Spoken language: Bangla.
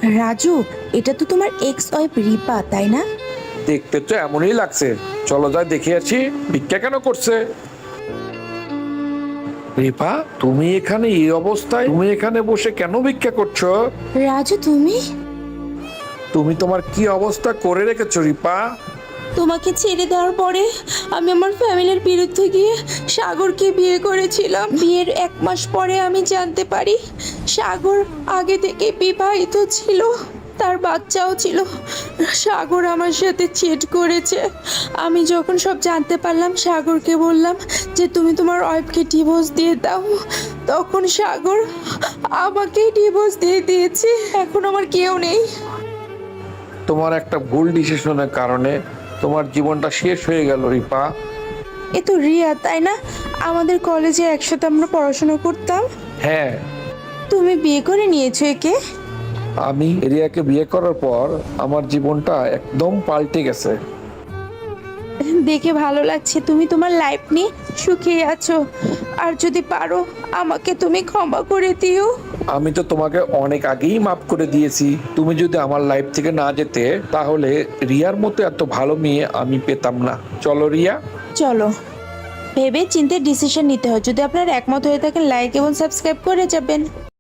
রাজু, এটা তো তোমার এক্স ওয়াইফ রিপা, তাই না? দেখতে তো এমনই লাগছে। চলো যাই দেখে আসি ভিক্ষা কেন করছে। রিপা, তুমি এখানে এই অবস্থায়, তুমি এখানে বসে কেন ভিক্ষা করছো? রাজু, তুমি? তুমি তোমার কি অবস্থা করে রেখেছো রিপা? তোমাকে ছেড়ে দেওয়ার পরে আমি আমার ফ্যামিলির বিরুদ্ধে গিয়ে সাগরকে বিয়ে করেছিলাম। বিয়ের 1 মাস পরে আমি জানতে পারি সাগর আগে থেকে বিবাহিত ছিল, তার বাচ্চাও ছিল। সাগর আমার সাথে চিট করেছে। আমি যখন সব জানতে পারলাম সাগরকে বললাম যে তুমি তোমার ওয়াইফকে ডিভোর্স দিয়ে দাও, তখন সাগর আমাকেই ডিভোর্স দিয়ে দিয়েছে। এখন আমার কেউ নেই। তোমার একটা ভুল ডিসিশনের কারণে তোমার জীবনটা শেষ হয়ে গেল রিপা। এ তো রিয়া, তাই না? আমাদের কলেজে একসাথে আমরা পড়াশোনা করতাম। হ্যাঁ, তুমি বিয়ে করে নিয়েছো একে? আমি রিয়াকে বিয়ে করার পর আমার জীবনটা একদম পাল্টে গেছে। দেখে ভালো লাগছে তুমি তোমার লাইফ নিয়ে সুখী আছো। আর যদি পারো আমাকে তুমি ক্ষমা করে দিও। আমি তো তোমাকে অনেক আগেই মাফ করে দিয়েছি। তুমি যদি আমার লাইফ থেকে না যেতে তাহলে রিয়ার মতো এত ভালো মেয়ে আমি পেতাম না। চলো রিয়া। চলো, ভেবে চিন্তে ডিসিশন নিতে হয়। যদি আপনার একমত হয়ে থাকেন লাইক এবং সাবস্ক্রাইব করে যাবেন।